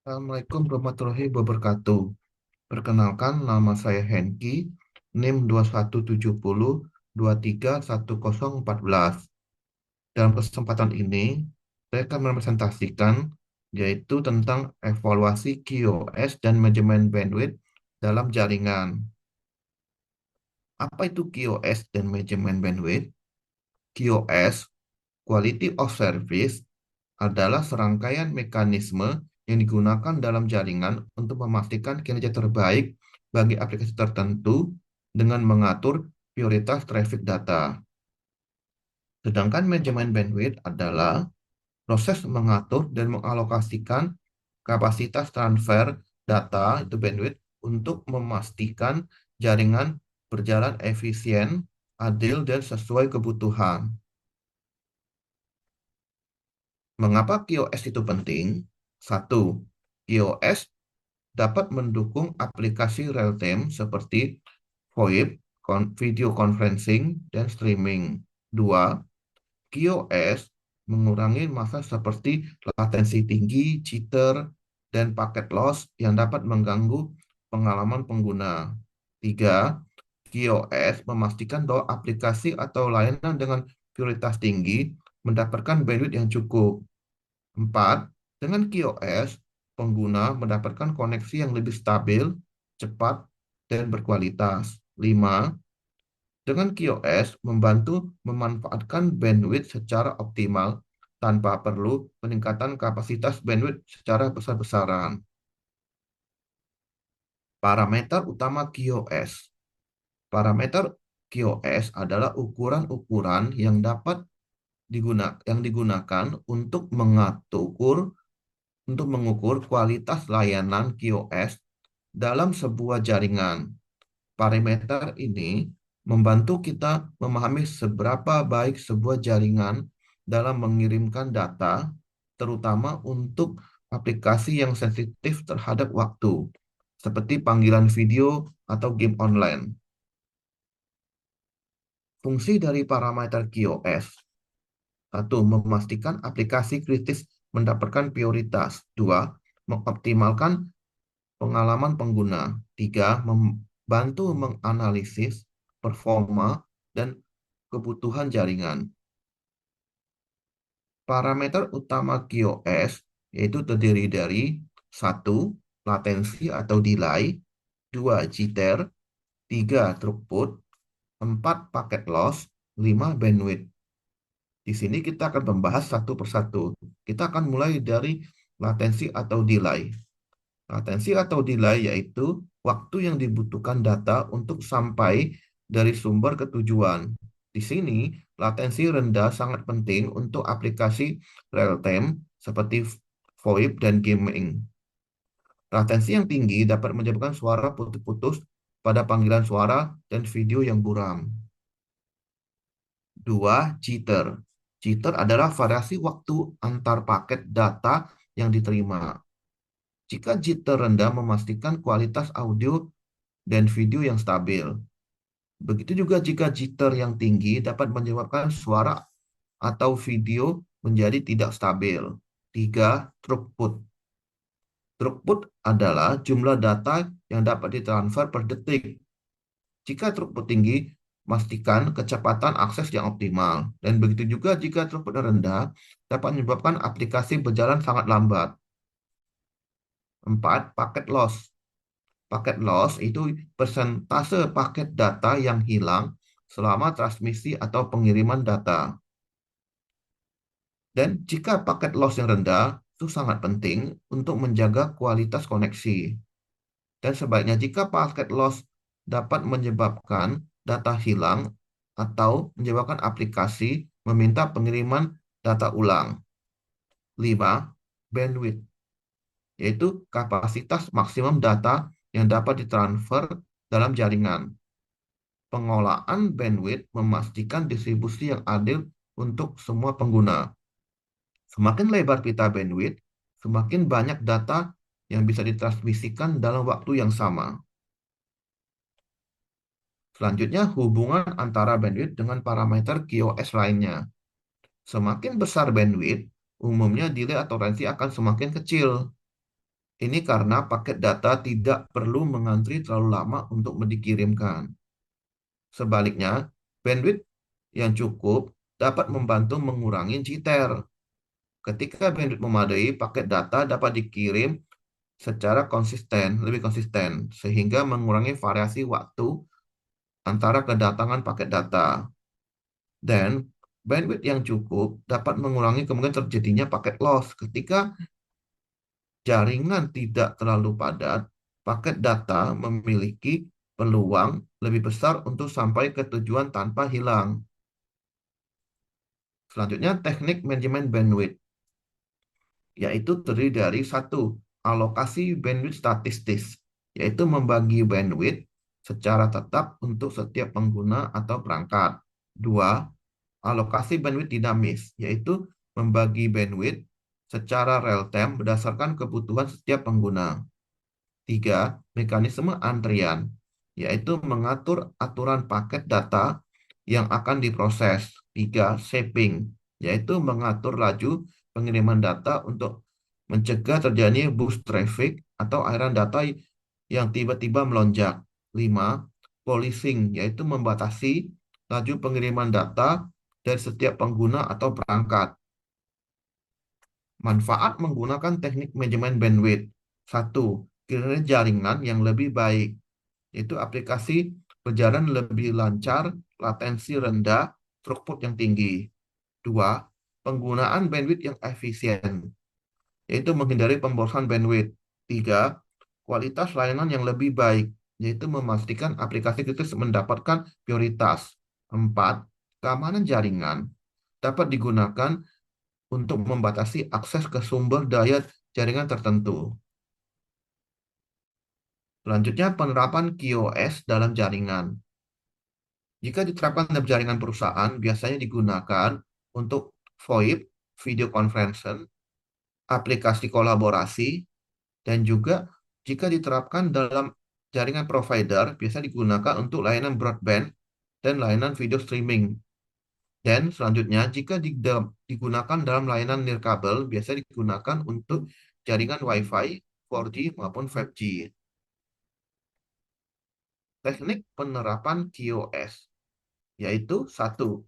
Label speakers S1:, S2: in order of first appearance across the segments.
S1: Assalamualaikum warahmatullahi wabarakatuh. Perkenalkan, nama saya Henki, NIM 2170231014. Dalam kesempatan ini, saya akan merepresentasikan yaitu tentang evaluasi QoS dan manajemen bandwidth dalam jaringan. Apa itu QoS dan manajemen bandwidth? QoS, Quality of Service, adalah serangkaian mekanisme yang digunakan dalam jaringan untuk memastikan kinerja terbaik bagi aplikasi tertentu dengan mengatur prioritas traffic data. Sedangkan manajemen bandwidth adalah proses mengatur dan mengalokasikan kapasitas transfer data itu bandwidth untuk memastikan jaringan berjalan efisien, adil, dan sesuai kebutuhan. Mengapa QoS itu penting? Satu, QoS dapat mendukung aplikasi real-time seperti VoIP, video conferencing, dan streaming. Dua, QoS mengurangi masalah seperti latensi tinggi, jitter, dan paket loss yang dapat mengganggu pengalaman pengguna. Tiga, QoS memastikan bahwa aplikasi atau layanan dengan prioritas tinggi mendapatkan bandwidth yang cukup. 4. Dengan QoS, pengguna mendapatkan koneksi yang lebih stabil, cepat, dan berkualitas. 5. Dengan QoS membantu memanfaatkan bandwidth secara optimal tanpa perlu peningkatan kapasitas bandwidth secara besar-besaran. Parameter utama QoS. Parameter QoS adalah ukuran-ukuran yang digunakan untuk mengukur kualitas layanan QoS dalam sebuah jaringan. Parameter ini membantu kita memahami seberapa baik sebuah jaringan dalam mengirimkan data, terutama untuk aplikasi yang sensitif terhadap waktu, seperti panggilan video atau game online. Fungsi dari parameter QoS. Satu, memastikan aplikasi kritis mendapatkan prioritas. Dua, mengoptimalkan pengalaman pengguna. Tiga, membantu menganalisis performa dan kebutuhan jaringan. Parameter utama QoS yaitu terdiri dari satu, latensi atau delay, dua, jitter, tiga, throughput, empat, packet loss, lima, bandwidth. Di sini kita akan membahas satu persatu. Kita akan mulai dari latensi atau delay. Latensi atau delay yaitu waktu yang dibutuhkan data untuk sampai dari sumber ke tujuan. Di sini, latensi rendah sangat penting untuk aplikasi real-time seperti VoIP dan gaming. Latensi yang tinggi dapat menyebabkan suara putus-putus pada panggilan suara dan video yang buram. Dua, jitter. Jitter adalah variasi waktu antar paket data yang diterima. Jika jitter rendah memastikan kualitas audio dan video yang stabil. Begitu juga jika jitter yang tinggi dapat menyebabkan suara atau video menjadi tidak stabil. Tiga, throughput. Throughput adalah jumlah data yang dapat ditransfer per detik. Jika throughput tinggi, pastikan kecepatan akses yang optimal. Dan begitu juga jika throughput rendah, dapat menyebabkan aplikasi berjalan sangat lambat. Empat, packet loss. Paket loss itu persentase paket data yang hilang selama transmisi atau pengiriman data. Dan jika paket loss yang rendah, itu sangat penting untuk menjaga kualitas koneksi. Dan sebaliknya jika paket loss dapat menyebabkan data hilang atau menyebabkan aplikasi meminta pengiriman data ulang. 5. Bandwidth, yaitu kapasitas maksimum data yang dapat ditransfer dalam jaringan. Pengolahan bandwidth memastikan distribusi yang adil untuk semua pengguna. Semakin lebar pita bandwidth, semakin banyak data yang bisa ditransmisikan dalam waktu yang sama. Selanjutnya, hubungan antara bandwidth dengan parameter QoS lainnya. Semakin besar bandwidth, umumnya delay atau latensi akan semakin kecil. Ini karena paket data tidak perlu mengantri terlalu lama untuk dikirimkan. Sebaliknya, bandwidth yang cukup dapat membantu mengurangi jitter. Ketika bandwidth memadai, paket data dapat dikirim secara lebih konsisten, sehingga mengurangi variasi waktu antara kedatangan paket data. Dan bandwidth yang cukup dapat mengurangi kemungkinan terjadinya paket loss. Ketika jaringan tidak terlalu padat, paket data memiliki peluang lebih besar untuk sampai ke tujuan tanpa hilang. Selanjutnya, teknik manajemen bandwidth, yaitu terdiri dari satu, alokasi bandwidth statistis, yaitu membagi bandwidth secara tetap untuk setiap pengguna atau perangkat. Dua, alokasi bandwidth dinamis, yaitu membagi bandwidth secara real time berdasarkan kebutuhan setiap pengguna. Tiga, mekanisme antrian, yaitu mengatur aturan paket data yang akan diproses. Tiga, shaping, yaitu mengatur laju pengiriman data untuk mencegah terjadinya boost traffic atau aliran data yang tiba-tiba melonjak. Lima, policing, yaitu membatasi laju pengiriman data dari setiap pengguna atau perangkat. Manfaat menggunakan teknik manajemen bandwidth. Satu, kinerja jaringan yang lebih baik, yaitu aplikasi berjalan lebih lancar, latensi rendah, throughput yang tinggi. Dua, penggunaan bandwidth yang efisien, yaitu menghindari pemborosan bandwidth. Tiga, kualitas layanan yang lebih baik, yaitu memastikan aplikasi kritis mendapatkan prioritas. Empat, keamanan jaringan dapat digunakan untuk membatasi akses ke sumber daya jaringan tertentu. Selanjutnya, penerapan QoS dalam jaringan. Jika diterapkan dalam jaringan perusahaan, biasanya digunakan untuk VoIP, video conference, aplikasi kolaborasi, dan juga jika diterapkan dalam jaringan provider, biasa digunakan untuk layanan broadband dan layanan video streaming. Dan selanjutnya, jika digunakan dalam layanan nirkabel, biasa digunakan untuk jaringan Wi-Fi, 4G maupun 5G. Teknik penerapan QoS, yaitu satu,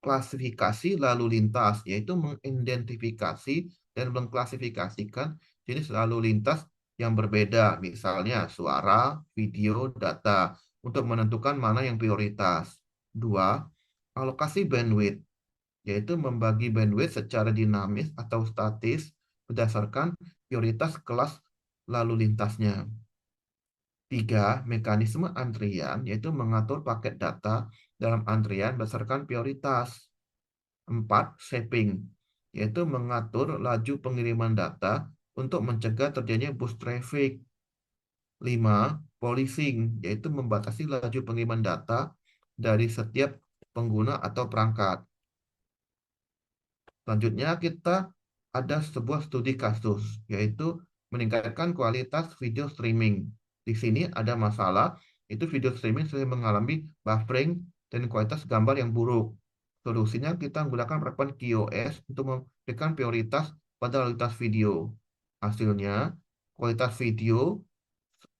S1: klasifikasi lalu lintas, yaitu mengidentifikasi dan mengklasifikasikan jenis lalu lintas yang berbeda, misalnya suara, video, data, untuk menentukan mana yang prioritas. Dua, alokasi bandwidth, yaitu membagi bandwidth secara dinamis atau statis berdasarkan prioritas kelas lalu lintasnya. Tiga, mekanisme antrian, yaitu mengatur paket data dalam antrian berdasarkan prioritas. Empat, shaping, yaitu mengatur laju pengiriman data untuk mencegah terjadinya boost traffic. Lima, policing, yaitu membatasi laju pengiriman data dari setiap pengguna atau perangkat. Selanjutnya kita ada sebuah studi kasus, yaitu meningkatkan kualitas video streaming. Di sini ada masalah, itu video streaming sering mengalami buffering dan kualitas gambar yang buruk. Solusinya kita menggunakan penerapan QoS untuk memberikan prioritas pada kualitas video. Hasilnya, kualitas video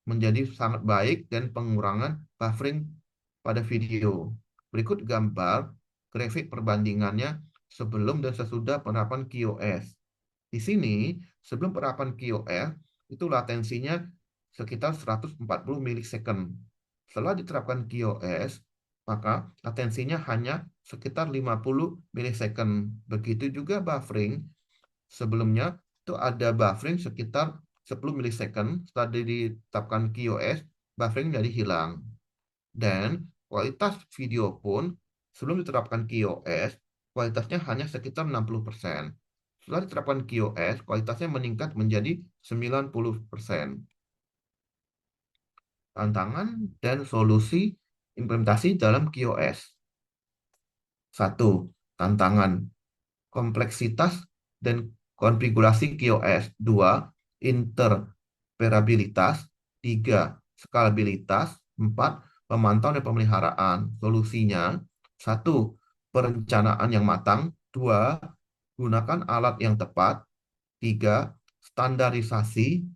S1: menjadi sangat baik dan pengurangan buffering pada video. Berikut gambar grafik perbandingannya sebelum dan sesudah penerapan QoS. Di sini, sebelum penerapan QoS, itu latensinya sekitar 140 milisecond. Setelah diterapkan QoS, maka latensinya hanya sekitar 50 milisecond. Begitu juga buffering. Sebelumnya, itu ada buffering sekitar 10 milisecond. Setelah ditetapkan QoS, buffering jadi hilang. Dan kualitas video pun sebelum diterapkan QoS, kualitasnya hanya sekitar 60%. Setelah diterapkan QoS, kualitasnya meningkat menjadi 90%. Tantangan dan solusi implementasi dalam QoS. Satu, tantangan kompleksitas dan konfigurasi QoS. Dua, interoperabilitas. Tiga, skalabilitas. Empat, pemantauan dan pemeliharaan. Solusinya, satu, perencanaan yang matang. Dua, gunakan alat yang tepat. Tiga, standarisasi.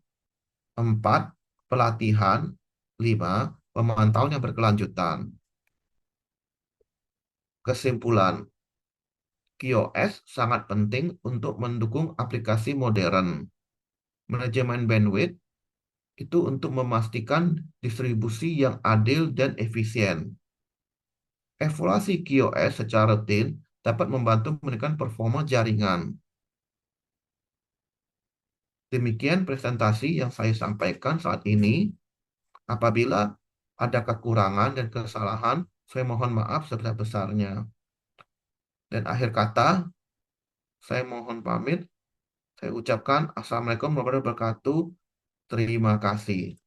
S1: 4. Pelatihan. 5. Pemantauan yang berkelanjutan. Kesimpulan, QoS sangat penting untuk mendukung aplikasi modern. Manajemen bandwidth itu untuk memastikan distribusi yang adil dan efisien. Evaluasi QoS secara rutin dapat membantu meningkatkan performa jaringan. Demikian presentasi yang saya sampaikan saat ini. Apabila ada kekurangan dan kesalahan, saya mohon maaf sebesar-besarnya. Dan akhir kata, saya mohon pamit. Saya ucapkan Assalamualaikum warahmatullahi wabarakatuh. Terima kasih.